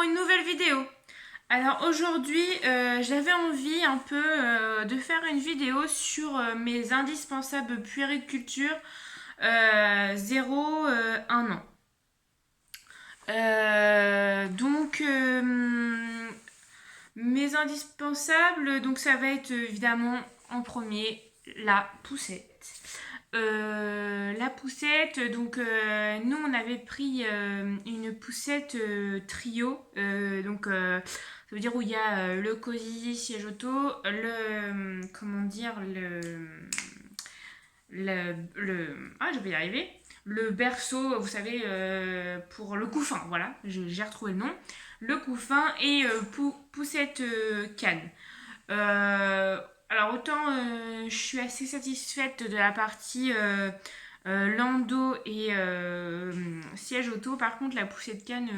une nouvelle vidéo. Alors aujourd'hui, j'avais envie un peu de faire une vidéo sur mes indispensables puériculture 0-1 an. Mes indispensables, donc ça va être évidemment en premier la poussette. La poussette, nous on avait pris une poussette trio, ça veut dire où il y a le cosy siège auto, comment dire, je vais y arriver, le berceau, vous savez, pour le couffin, voilà, j'ai retrouvé le nom, le couffin et poussette canne. Euh, alors autant je suis assez satisfaite de la partie Lando et siège auto. Par contre, la poussée de canne,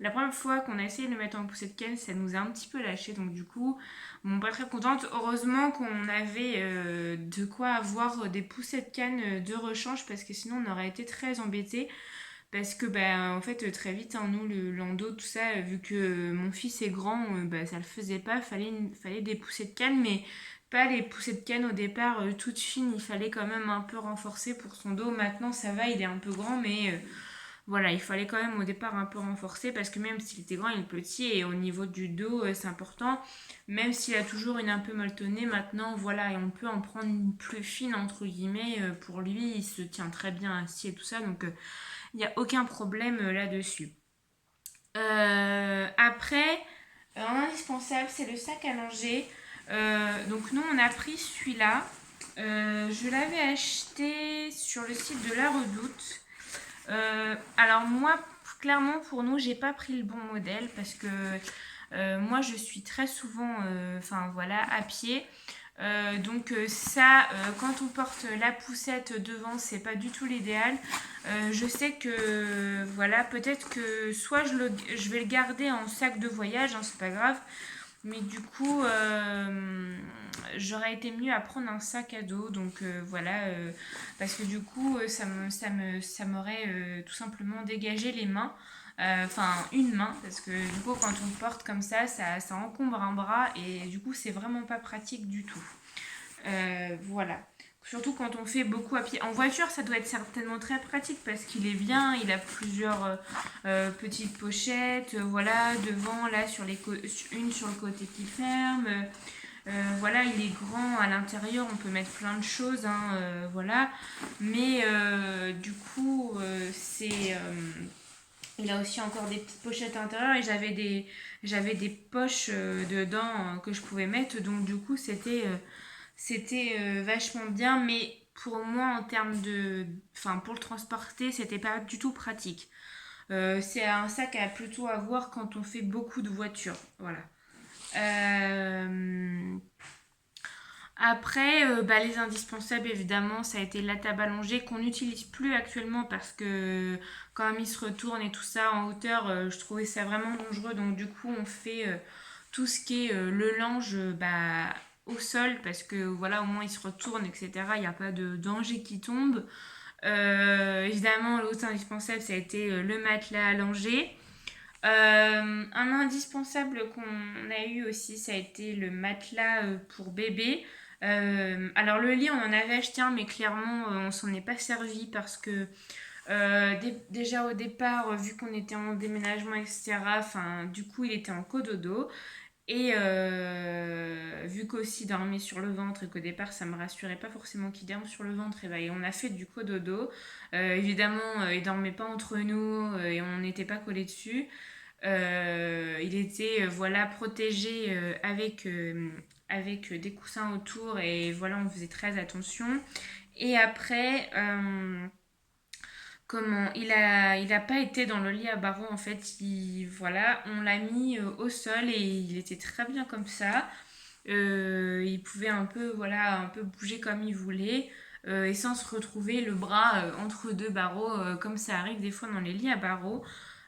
la première fois qu'on a essayé de le mettre en poussée de canne, ça nous a un petit peu lâché. Donc du coup, bon, pas très contente. Heureusement qu'on avait de quoi avoir des poussées de canne de rechange parce que sinon on aurait été très embêtés. Parce que, en fait, très vite, hein, nous, le landau, tout ça, vu que mon fils est grand, ça le faisait pas. Fallait des poussées de canne, mais pas les poussées de canne au départ toutes fines. Il fallait quand même un peu renforcer pour son dos. Maintenant, ça va, il est un peu grand, mais voilà, il fallait quand même au départ un peu renforcer parce que même s'il était grand, il est petit et au niveau du dos, c'est important. Même s'il a toujours une un peu molletonnée, maintenant, voilà, et on peut en prendre une plus fine, entre guillemets, pour lui. Il se tient très bien assis et tout ça, donc il n'y a aucun problème là-dessus. Après, un indispensable, c'est le sac à langer. Donc nous, on a pris celui-là. Je l'avais acheté sur le site de La Redoute. Alors moi, clairement pour nous, j'ai pas pris le bon modèle parce que moi, je suis très souvent, à pied. Quand on porte la poussette devant, c'est pas du tout l'idéal. Je sais que, voilà, peut-être que soit je vais le garder en sac de voyage, hein, c'est pas grave, mais du coup, j'aurais été mieux à prendre un sac à dos. Parce que du coup, ça m'aurait tout simplement dégagé les mains. Enfin, une main, parce que du coup, quand on porte comme ça encombre un bras et du coup, c'est vraiment pas pratique du tout. Voilà. Surtout quand on fait beaucoup à pied. En voiture, ça doit être certainement très pratique parce qu'il est bien, il a plusieurs petites pochettes, voilà, devant, là, une sur le côté qui ferme. Voilà, il est grand à l'intérieur, on peut mettre plein de choses, hein, voilà. Mais du coup, il a aussi encore des petites pochettes à l'intérieur et j'avais des poches dedans que je pouvais mettre. Donc du coup, c'était vachement bien, mais pour moi, en termes de. Enfin, pour le transporter, c'était pas du tout pratique. C'est un sac à plutôt avoir quand on fait beaucoup de voitures. Voilà. Euh, Après, les indispensables, évidemment, ça a été la table allongée qu'on n'utilise plus actuellement parce que quand il se retourne et tout ça en hauteur, je trouvais ça vraiment dangereux. Donc du coup, on fait tout ce qui est le linge au sol parce que voilà, au moins il se retourne, etc. Il n'y a pas de danger qui tombe. Évidemment, l'autre indispensable, ça a été le matelas allongé. Un indispensable qu'on a eu aussi, ça a été le matelas pour bébé. Alors le lit, on en avait acheté un, mais clairement, on s'en est pas servi parce que déjà au départ, vu qu'on était en déménagement, etc., du coup, il était en cododo. Et vu qu'aussi il dormait sur le ventre et qu'au départ ça me rassurait pas forcément qu'il dorme sur le ventre, et on a fait du cododo. Évidemment, il dormait pas entre nous et on n'était pas collés dessus. Il était voilà protégé avec des coussins autour et voilà on faisait très attention. Et après, comment il a pas été dans le lit à barreaux en fait. Voilà, on l'a mis au sol et il était très bien comme ça. Il pouvait un peu bouger comme il voulait. Et sans se retrouver le bras entre deux barreaux, comme ça arrive des fois dans les lits à barreaux.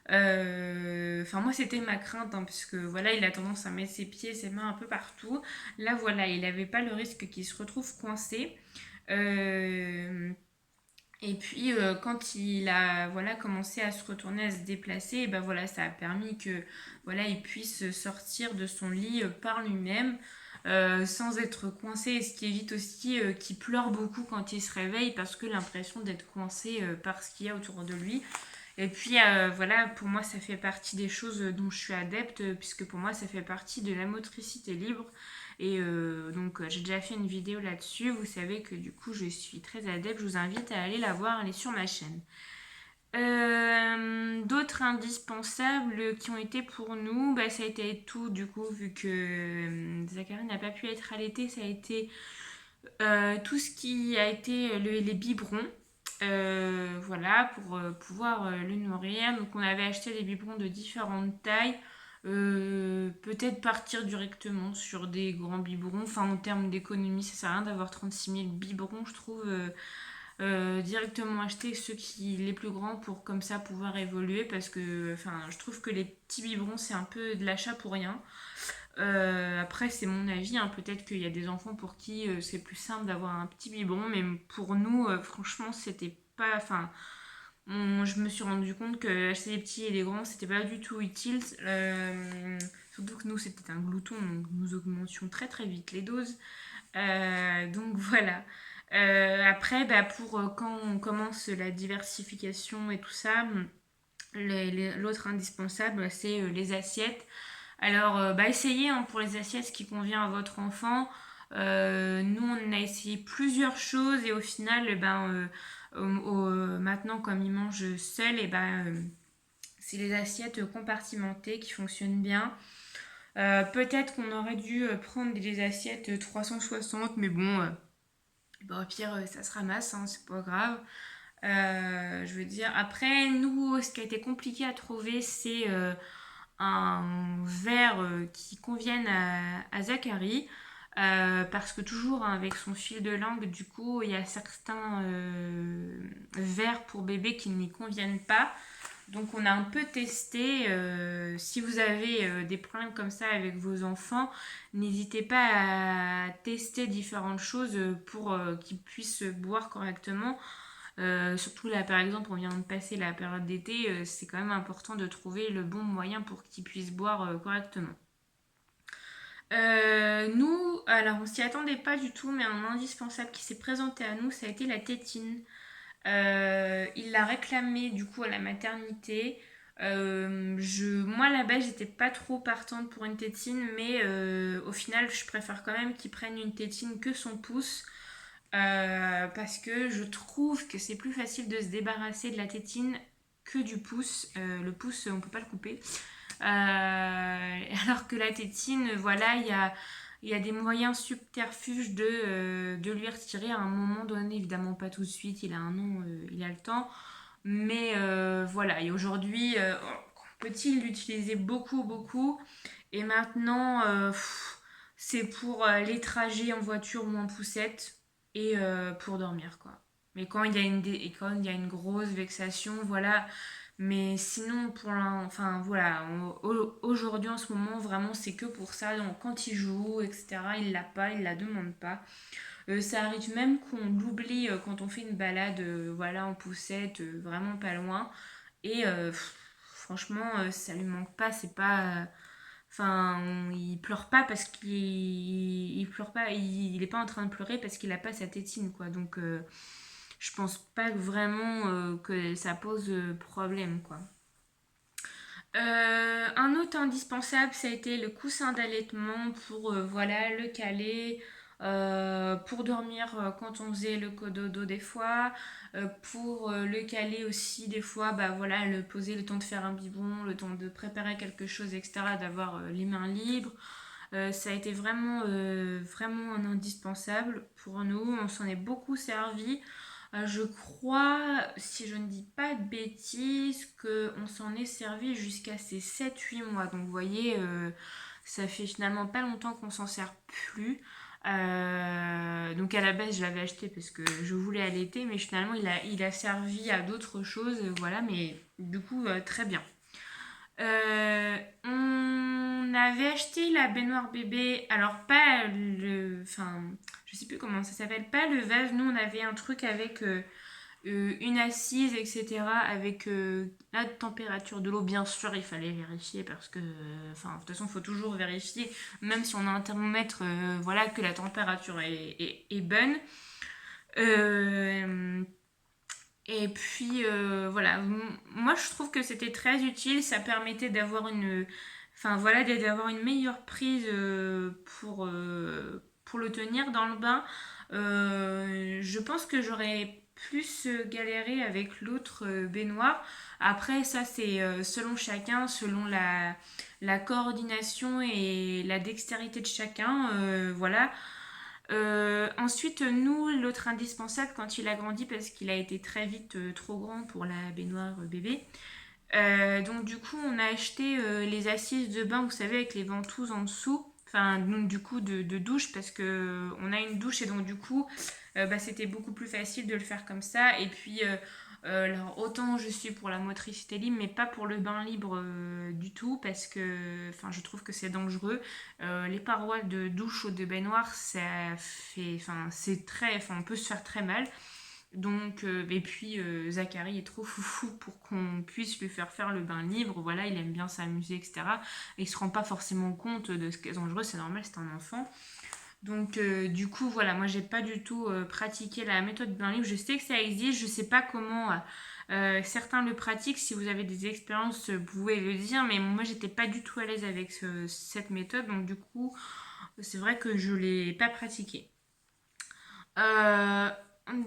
Moi, c'était ma crainte, hein, parce que voilà, il a tendance à mettre ses pieds, ses mains un peu partout. Là, voilà, il n'avait pas le risque qu'il se retrouve coincé. Euh, Et puis quand il a voilà commencé à se retourner, à se déplacer, et ben voilà, ça a permis que voilà, il puisse sortir de son lit par lui-même sans être coincé, et ce qui évite aussi qu'il pleure beaucoup quand il se réveille parce que l'impression d'être coincé par ce qu'il y a autour de lui. Et puis voilà, pour moi ça fait partie des choses dont je suis adepte, puisque pour moi ça fait partie de la motricité libre. Et donc j'ai déjà fait une vidéo là-dessus, vous savez que du coup je suis très adepte, je vous invite à aller la voir, elle est sur ma chaîne. D'autres indispensables qui ont été pour nous, bah, ça a été tout du coup, vu que Zachary n'a pas pu être allaité, ça a été tout ce qui a été les biberons. Voilà, pour pouvoir le nourrir. Donc on avait acheté des biberons de différentes tailles. Peut-être partir directement sur des grands biberons. Enfin, en termes d'économie, ça sert à rien d'avoir 36 000 biberons, je trouve. Directement acheter ceux qui les plus grands pour comme ça pouvoir évoluer, parce que enfin je trouve que les petits biberons c'est un peu de l'achat pour rien. Après, c'est mon avis, hein. Peut-être qu'il y a des enfants pour qui c'est plus simple d'avoir un petit biberon, mais pour nous, franchement, c'était pas. Enfin, je me suis rendu compte que acheter des petits et des grands, c'était pas du tout utile. Surtout que nous, c'était un glouton, donc nous augmentions très très vite les doses. Donc voilà. Après, bah, pour quand on commence la diversification et tout ça, l'autre indispensable, c'est les assiettes. Alors, bah, essayez hein, pour les assiettes ce qui convient à votre enfant. Nous, on a essayé plusieurs choses et au final, ben, maintenant, comme il mange seul, et ben, c'est les assiettes compartimentées qui fonctionnent bien. Peut-être qu'on aurait dû prendre des assiettes 360, mais bon, bah, au pire, ça se ramasse, hein, c'est pas grave. Je veux dire, après, nous, ce qui a été compliqué à trouver, c'est un verre qui convienne à Zachary. Parce que toujours hein, avec son fil de langue, du coup, il y a certains verres pour bébé qui n'y conviennent pas. Donc on a un peu testé. Si vous avez des problèmes comme ça avec vos enfants, n'hésitez pas à tester différentes choses pour qu'ils puissent boire correctement. Surtout là, par exemple, on vient de passer la période d'été, c'est quand même important de trouver le bon moyen pour qu'ils puissent boire correctement. Nous, alors on s'y attendait pas du tout, mais un indispensable qui s'est présenté à nous, ça a été la tétine. Il l'a réclamé du coup à la maternité. Moi là-bas, j'étais pas trop partante pour une tétine, mais au final, je préfère quand même qu'il prenne une tétine que son pouce. Parce que je trouve que c'est plus facile de se débarrasser de la tétine que du pouce. Le pouce, on peut pas le couper. Alors que la tétine, voilà, il y a des moyens subterfuges de lui retirer à un moment donné. Évidemment, pas tout de suite, il a un an, il a le temps. Mais voilà, et aujourd'hui, peut-il l'utiliser beaucoup, beaucoup. Et maintenant, c'est pour les trajets en voiture ou en poussette et pour dormir, quoi. Mais quand il y a et quand il y a une grosse vexation, voilà. Mais sinon, enfin voilà, aujourd'hui en ce moment, vraiment, c'est que pour ça. Donc quand il joue, etc., il l'a pas, il la demande pas. Ça arrive même qu'on l'oublie quand on fait une balade, voilà, en poussette, vraiment pas loin. Et franchement, ça lui manque pas, c'est pas. Enfin, il pleure pas parce qu'il pleure pas, il est pas en train de pleurer parce qu'il a pas sa tétine, quoi. Donc, je pense pas vraiment que ça pose problème, quoi. Un autre indispensable, ça a été le coussin d'allaitement pour voilà, le caler, pour dormir quand on faisait le cododo des fois, pour le caler aussi des fois, bah voilà, le poser le temps de faire un biberon, le temps de préparer quelque chose, etc., d'avoir les mains libres. Ça a été vraiment, vraiment un indispensable pour nous. On s'en est beaucoup servi. Je crois, si je ne dis pas de bêtises, qu'on s'en est servi jusqu'à ces 7-8 mois. Donc vous voyez, ça fait finalement pas longtemps qu'on s'en sert plus. Donc à la base, je l'avais acheté parce que je voulais allaiter, mais finalement, il a servi à d'autres choses. Voilà, mais du coup, très bien. On avait acheté la baignoire bébé, alors pas le, enfin, je sais plus comment ça s'appelle, pas le vase. Nous, on avait un truc avec une assise, etc. avec la température de l'eau. Bien sûr, il fallait vérifier parce que, enfin, de toute façon, il faut toujours vérifier, même si on a un thermomètre, voilà, que la température est bonne. Euh, et puis, voilà, moi je trouve que c'était très utile, ça permettait d'avoir enfin voilà, d'avoir une meilleure prise pour le tenir dans le bain. Je pense que j'aurais plus galéré avec l'autre baignoire. Après, ça c'est selon chacun, selon la coordination et la dextérité de chacun. Voilà. Ensuite, nous, l'autre indispensable quand il a grandi, parce qu'il a été très vite trop grand pour la baignoire bébé. Donc du coup, on a acheté les assises de bain, vous savez, avec les ventouses en dessous. Enfin, donc, du coup, de douche, parce que on a une douche et donc du coup, bah, c'était beaucoup plus facile de le faire comme ça. Et puis, alors autant je suis pour la motricité libre, mais pas pour le bain libre du tout, parce que, enfin, je trouve que c'est dangereux. Les parois de douche ou de baignoire, ça fait, enfin, c'est très, enfin, on peut se faire très mal. Donc, et puis Zachary est trop foufou pour qu'on puisse lui faire le bain libre. Voilà, il aime bien s'amuser, etc. Et il se rend pas forcément compte de ce qui est dangereux, c'est normal, c'est un enfant. Donc, du coup, voilà, moi j'ai pas du tout pratiqué la méthode bain libre. Je sais que ça existe, je sais pas comment certains le pratiquent. Si vous avez des expériences, vous pouvez le dire, mais moi j'étais pas du tout à l'aise avec cette méthode, donc du coup, c'est vrai que je l'ai pas pratiquée. Euh,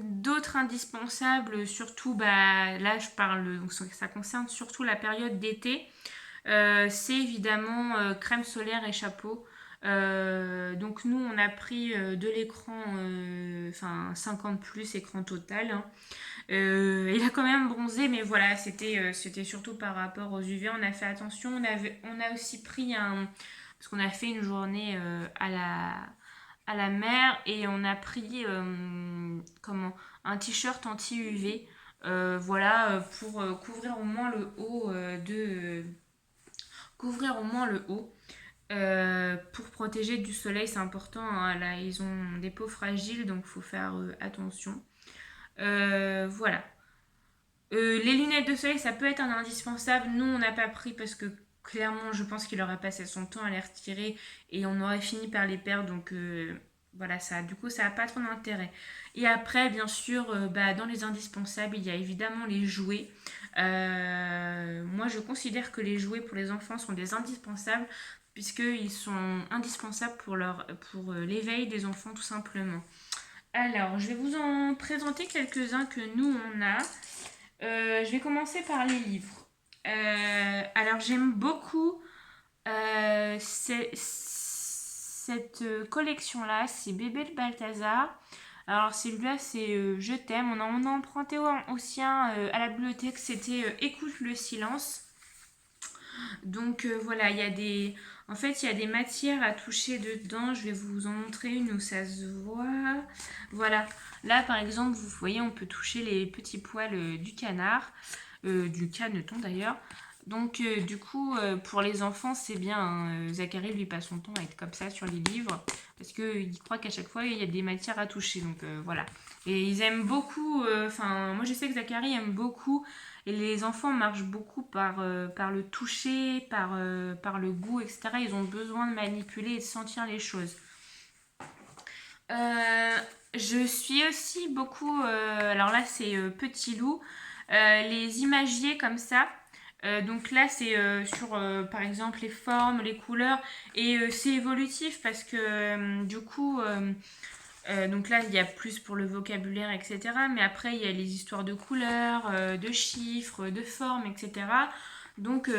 D'autres indispensables, surtout, bah, là je parle, donc ça concerne surtout la période d'été, c'est évidemment crème solaire et chapeau. Donc nous on a pris de l'écran, enfin 50 plus écran total, hein. Il a quand même bronzé, mais voilà, c'était surtout par rapport aux UV, on a fait attention, on a aussi pris parce qu'on a fait une journée à la mer et on a pris comment, un t-shirt anti-UV. Voilà, pour couvrir au moins le haut couvrir au moins le haut. Pour protéger du soleil, c'est important, hein. Là, ils ont des peaux fragiles, donc il faut faire attention. Voilà. Les lunettes de soleil, ça peut être un indispensable. Nous, on n'a pas pris parce que clairement, je pense qu'il aurait passé son temps à les retirer et on aurait fini par les perdre. Donc voilà, ça, du coup, ça n'a pas trop d'intérêt. Et après, bien sûr, bah, dans les indispensables, il y a évidemment les jouets. Moi, je considère que les jouets pour les enfants sont des indispensables puisqu'ils sont indispensables pour l'éveil des enfants, tout simplement. Alors, je vais vous en présenter quelques-uns que nous, on a. Je vais commencer par les livres. Alors j'aime beaucoup cette collection-là, c'est Bébé le Balthazar. Alors celui-là, c'est Je t'aime. On a emprunté aussi un à la bibliothèque, c'était Écoute le silence. Donc voilà, il y a des... En fait, il y a des matières à toucher dedans. Je vais vous en montrer une où ça se voit. Voilà. Là, par exemple, vous voyez, on peut toucher les petits poils du canard, du caneton d'ailleurs. Donc, du coup, pour les enfants, c'est bien, hein. Zachary, lui, passe son temps à être comme ça sur les livres parce qu'il croit qu'à chaque fois, il y a des matières à toucher. Donc, voilà. Et ils aiment beaucoup, enfin, moi, je sais que Zachary aime beaucoup et les enfants marchent beaucoup par le toucher, par le goût, etc. Ils ont besoin de manipuler et de sentir les choses. Euh, je suis aussi beaucoup, alors là c'est Petit Loup, les imagiers comme ça. Donc là c'est sur par exemple les formes, les couleurs et c'est évolutif parce que du coup donc là, il y a plus pour le vocabulaire, etc. Mais après, il y a les histoires de couleurs, de chiffres, de formes, etc. Donc,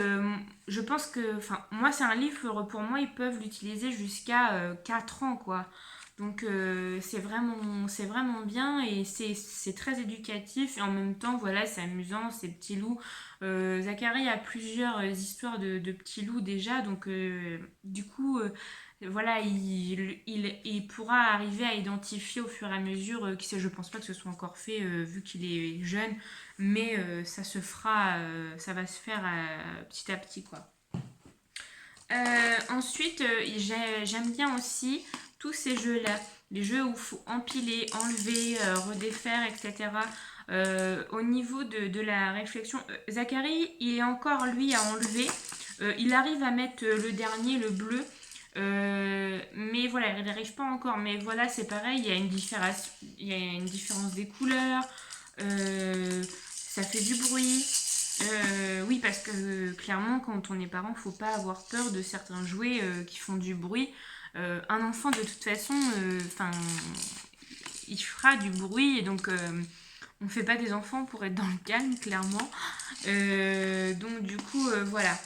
je pense que, enfin, moi, c'est un livre, pour moi, ils peuvent l'utiliser jusqu'à 4 ans, quoi. Donc, c'est vraiment bien et c'est très éducatif. Et en même temps, voilà, c'est amusant, ces petits loups. Zachary a plusieurs histoires de petits loups déjà. Donc, du coup, voilà, il pourra arriver à identifier au fur et à mesure, je pense pas que ce soit encore fait vu qu'il est jeune, mais ça se fera, ça va se faire petit à petit quoi. Ensuite, j'aime bien aussi tous ces jeux-là, les jeux où il faut empiler, enlever, redéfaire, etc. Au niveau de la réflexion, Zachary, il est encore lui à enlever. Il arrive à mettre le dernier, le bleu. Mais voilà, il n'arrive pas encore. Mais voilà, c'est pareil, il y a une différence des couleurs. Ça fait du bruit. Oui, parce que clairement, quand on est parent, faut pas avoir peur de certains jouets qui font du bruit. Un enfant, de toute façon, il fera du bruit et donc on fait pas des enfants pour être dans le calme, clairement. Donc du coup, voilà.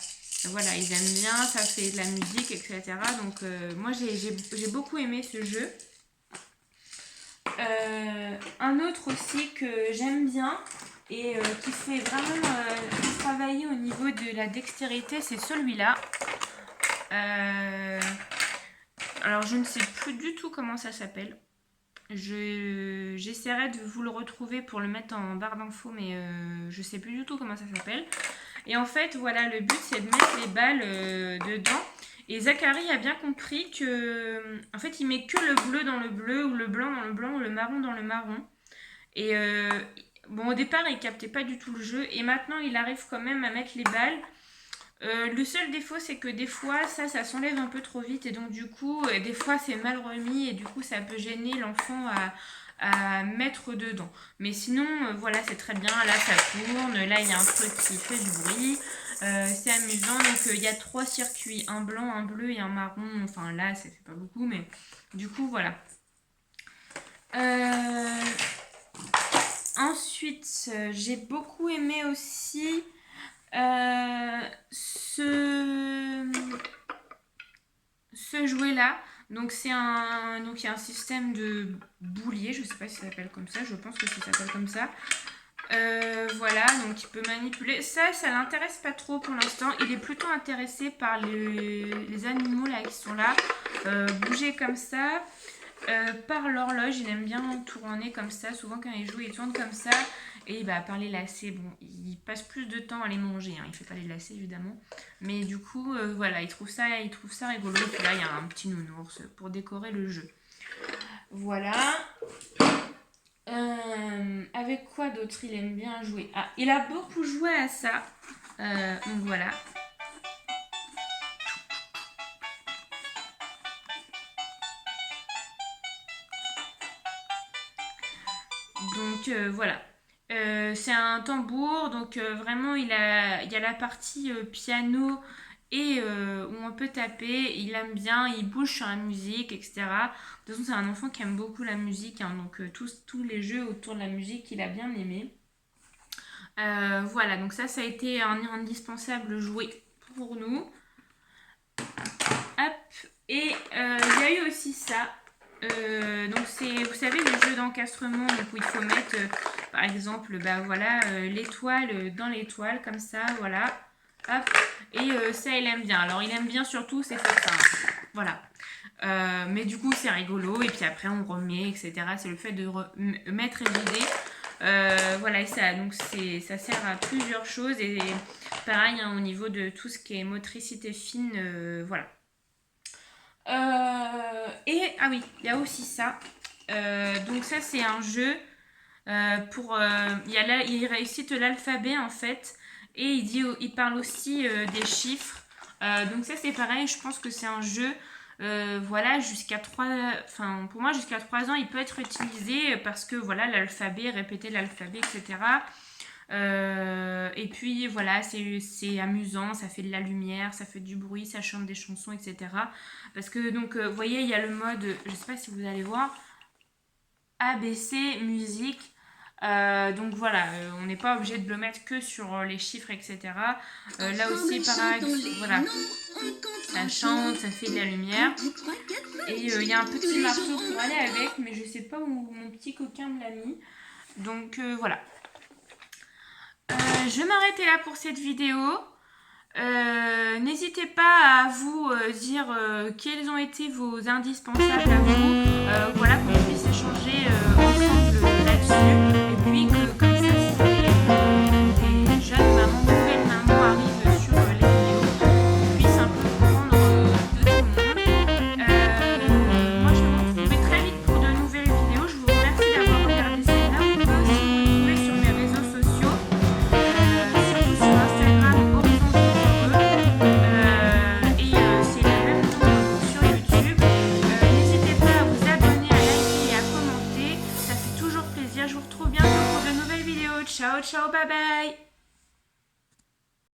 Voilà, ils aiment bien, ça fait de la musique, etc. Donc moi, j'ai beaucoup aimé ce jeu. Un autre aussi que j'aime bien et qui fait vraiment travailler au niveau de la dextérité, c'est celui-là. Alors je ne sais plus du tout comment ça s'appelle. J'essaierai de vous le retrouver pour le mettre en barre d'infos, mais je sais plus du tout comment ça s'appelle. Et en fait, voilà, le but c'est de mettre les balles dedans. Et Zachary a bien compris que, en fait, il met que le bleu dans le bleu, ou le blanc dans le blanc, ou le marron dans le marron. Et bon, au départ, il captait pas du tout le jeu, et maintenant, il arrive quand même à mettre les balles. Le seul défaut, c'est que des fois, ça s'enlève un peu trop vite, et donc du coup, des fois, c'est mal remis, et du coup, ça peut gêner l'enfant à mettre dedans. Mais sinon, voilà, c'est très bien. Là, ça tourne. Là, il y a un truc qui fait du bruit. C'est amusant. Donc, il y a 3 circuits. Un blanc, un bleu et un marron. Enfin, là, ça fait pas beaucoup, mais du coup, voilà. Ensuite, j'ai beaucoup aimé aussi ce jouet-là. Donc il y a un système de boulier, je sais pas si ça s'appelle comme ça, je pense que ça s'appelle comme ça. Voilà, donc il peut manipuler. Ça l'intéresse pas trop pour l'instant. Il est plutôt intéressé par les animaux là qui sont là, bouger comme ça. Par l'horloge, il aime bien tourner comme ça. Souvent quand il joue, il tourne comme ça. Et bah, par les lacets, bon, il passe plus de temps à les manger. Hein. Il fait pas les lacets évidemment. Mais du coup, voilà, il trouve ça rigolo. Et puis là, il y a un petit nounours pour décorer le jeu. Voilà. Avec quoi d'autre il aime bien jouer? Ah, il a beaucoup joué à ça. Donc voilà. Donc voilà. C'est un tambour, donc vraiment il y a la partie piano et où on peut taper. Il aime bien, il bouge sur la musique, etc. De toute façon, c'est un enfant qui aime beaucoup la musique, hein, donc tous les jeux autour de la musique, il a bien aimé. Voilà, donc ça a été un indispensable jouet pour nous. Hop, et il y a eu aussi ça. Donc c'est, vous savez, les jeux d'encastrement où il faut mettre par exemple voilà, l'étoile dans l'étoile comme ça, voilà, hop, et ça il aime bien. Alors il aime bien surtout c'est faire ça, voilà. Mais du coup c'est rigolo, et puis après on remet, etc. C'est le fait de mettre et vider. Voilà, et ça, donc ça sert à plusieurs choses, et pareil hein, au niveau de tout ce qui est motricité fine, voilà. Et ah oui, il y a aussi ça. Donc ça c'est un jeu il récite l'alphabet en fait, et il parle aussi des chiffres. Donc ça c'est pareil, je pense que c'est un jeu. Voilà, pour moi jusqu'à 3 ans il peut être utilisé parce que voilà, l'alphabet, répéter l'alphabet, etc. Et puis voilà, c'est amusant, ça fait de la lumière, ça fait du bruit, ça chante des chansons, etc. Parce que donc, vous voyez, il y a le mode, je sais pas si vous allez voir, ABC, musique. Donc voilà, on n'est pas obligé de le mettre que sur les chiffres, etc. Là aussi, pareil, voilà, ça chante, ça fait de la lumière. Et il y a un petit marteau pour aller avec, mais je sais pas où mon petit coquin me l'a mis. Donc voilà. Je vais m'arrêter là pour cette vidéo. N'hésitez pas à vous dire quels ont été vos indispensables à vous. Voilà, qu'on puisse échanger ensemble là-dessus. Et puis que comme ça, si des jeunes mamans, nouvelles mamans arrivent sur les vidéos, on puisse un peu prendre de tout le monde. Moi, je vais vous retrouver très vite pour de nouvelles vidéos. Je vous remercie d'avoir regardé celle-là. On peut aussi me retrouver sur bientôt pour de nouvelles vidéos. Ciao, ciao, bye bye.